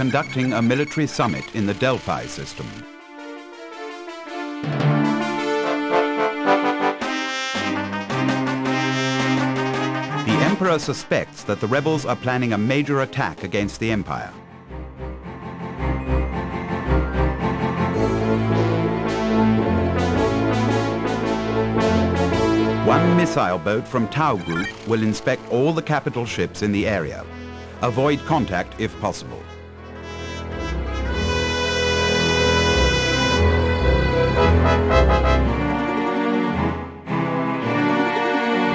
conducting a military summit in the Delphi system. The Emperor suspects that the rebels are planning a major attack against the Empire. One missile boat from Tau Group will inspect all the capital ships in the area. Avoid contact if possible.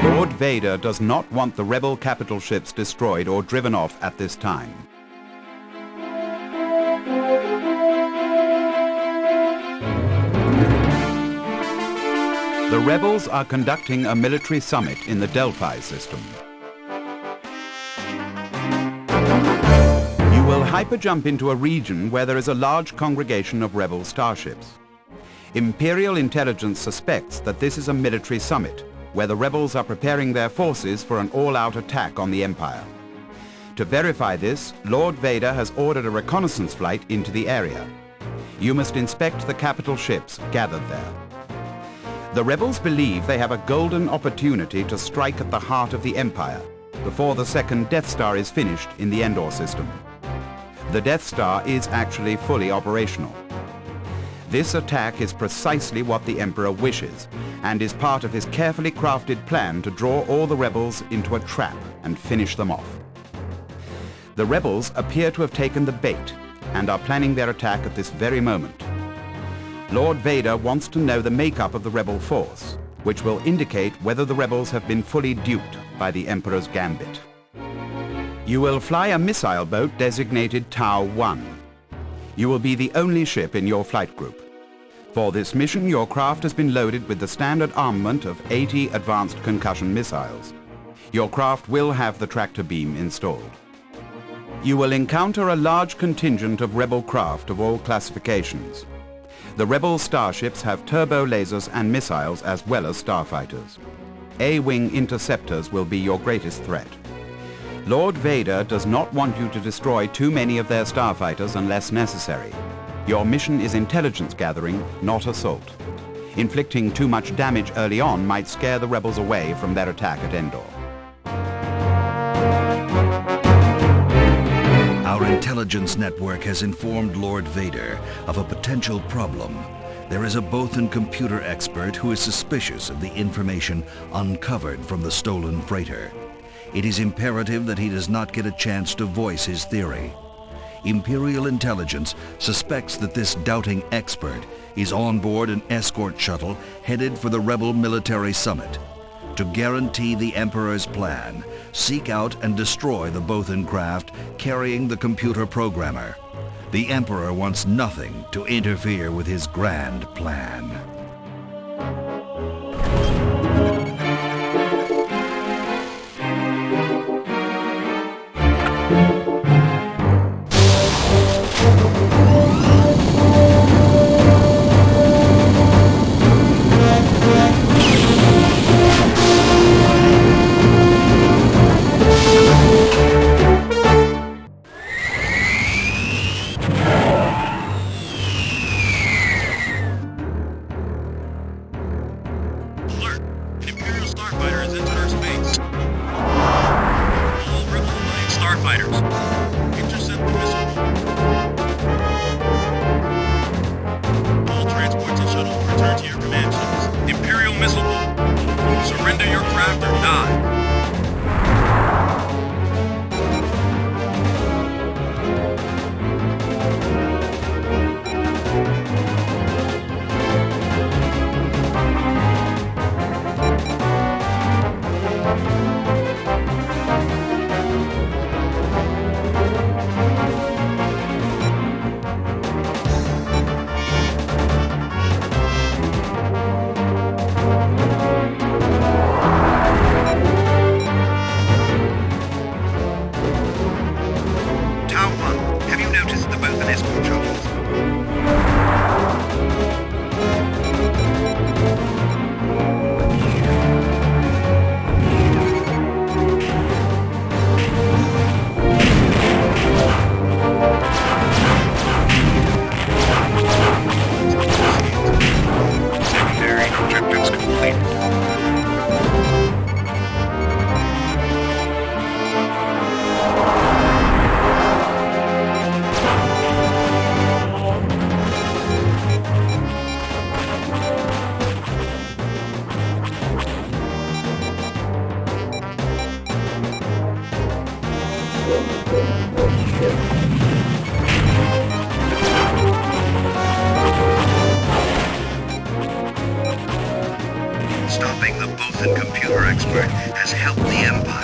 Lord Vader does not want the rebel capital ships destroyed or driven off at this time. The rebels are conducting a military summit in the Delphi system. You will hyperjump into a region where there is a large congregation of rebel starships. Imperial intelligence suspects that this is a military summit, where the rebels are preparing their forces for an all-out attack on the Empire. To verify this, Lord Vader has ordered a reconnaissance flight into the area. You must inspect the capital ships gathered there. The rebels believe they have a golden opportunity to strike at the heart of the Empire before the second Death Star is finished in the Endor system. The Death Star is actually fully operational. This attack is precisely what the Emperor wishes and is part of his carefully crafted plan to draw all the rebels into a trap and finish them off. The rebels appear to have taken the bait and are planning their attack at this very moment. Lord Vader wants to know the makeup of the rebel force, which will indicate whether the rebels have been fully duped by the Emperor's gambit. You will fly a missile boat designated Tau 1. You will be the only ship in your flight group. For this mission, your craft has been loaded with the standard armament of 80 advanced concussion missiles. Your craft will have the tractor beam installed. You will encounter a large contingent of rebel craft of all classifications. The rebel starships have turbo lasers and missiles as well as starfighters. A-wing interceptors will be your greatest threat. Lord Vader does not want you to destroy too many of their starfighters unless necessary. Your mission is intelligence gathering, not assault. Inflicting too much damage early on might scare the rebels away from their attack at Endor. Our intelligence network has informed Lord Vader of a potential problem. There is a Bothan computer expert who is suspicious of the information uncovered from the stolen freighter. It is imperative that he does not get a chance to voice his theory. Imperial intelligence suspects that this doubting expert is on board an escort shuttle headed for the rebel military summit. To guarantee the Emperor's plan, seek out and destroy the Bothan craft carrying the computer programmer. The Emperor wants nothing to interfere with his grand plan. stopping the Bothan computer expert has helped the Empire.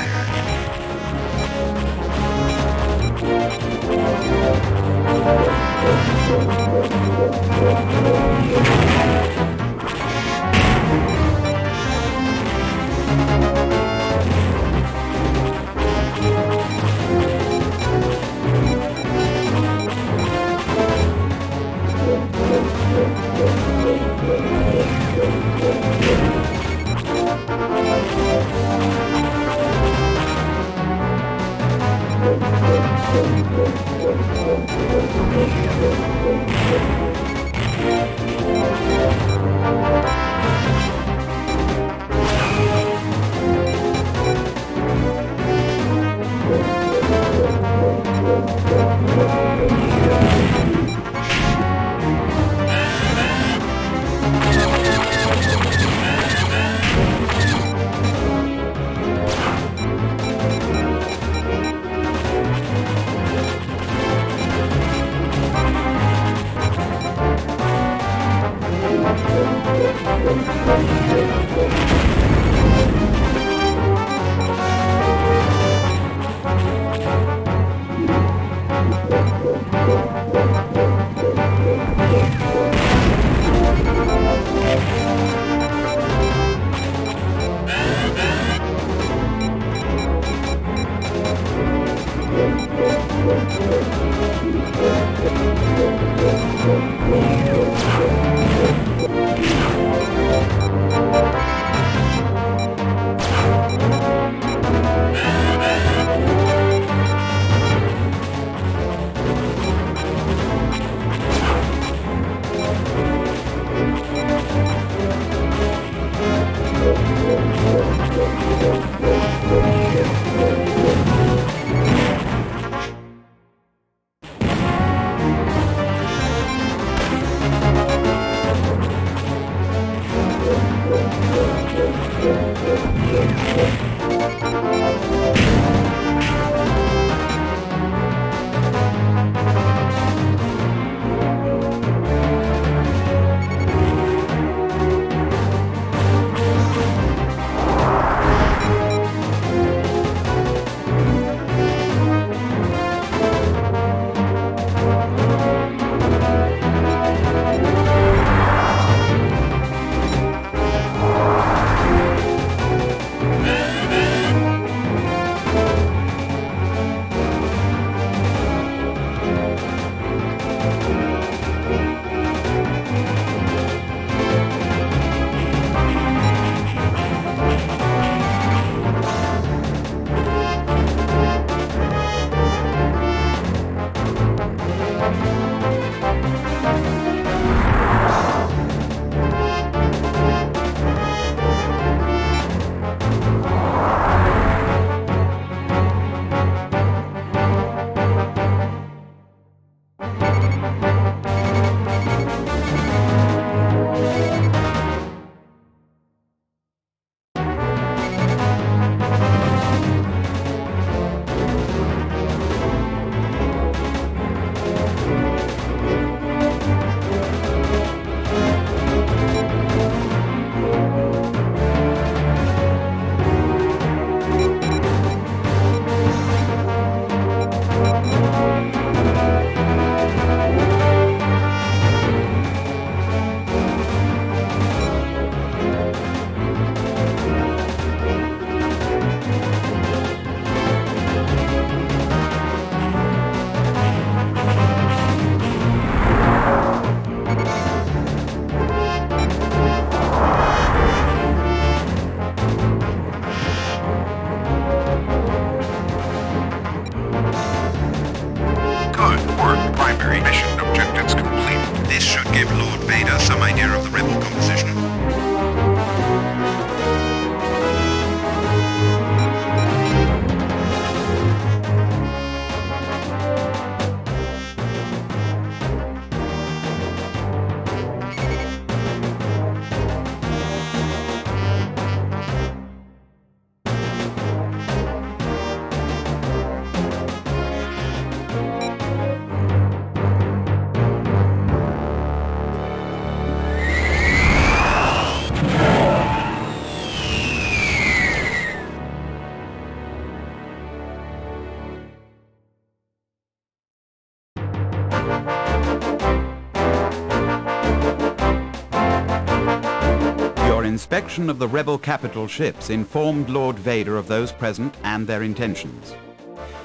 inspection of the rebel capital ships informed Lord Vader of those present and their intentions.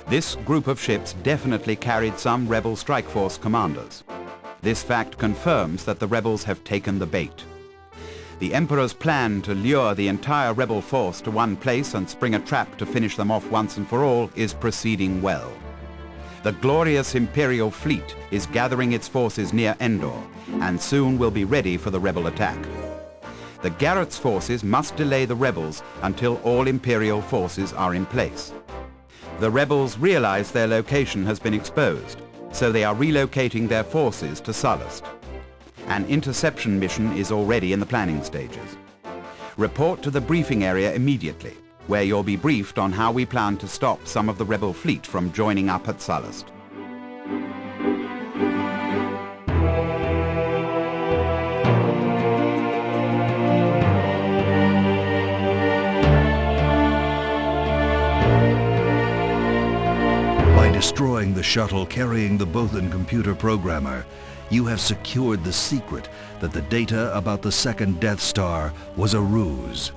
This group of ships definitely carried some rebel strike force commanders. This fact confirms that the rebels have taken the bait. The Emperor's plan to lure the entire rebel force to one place and spring a trap to finish them off once and for all is proceeding well. The glorious Imperial fleet is gathering its forces near Endor and soon will be ready for the rebel attack. The Garrett's forces must delay the rebels until all Imperial forces are in place. The rebels realize their location has been exposed, so they are relocating their forces to Sullust. An interception mission is already in the planning stages. Report to the briefing area immediately, where you'll be briefed on how we plan to stop some of the rebel fleet from joining up at Sullust. By destroying the shuttle carrying the Bothan computer programmer, you have secured the secret that the data about the second Death Star was a ruse.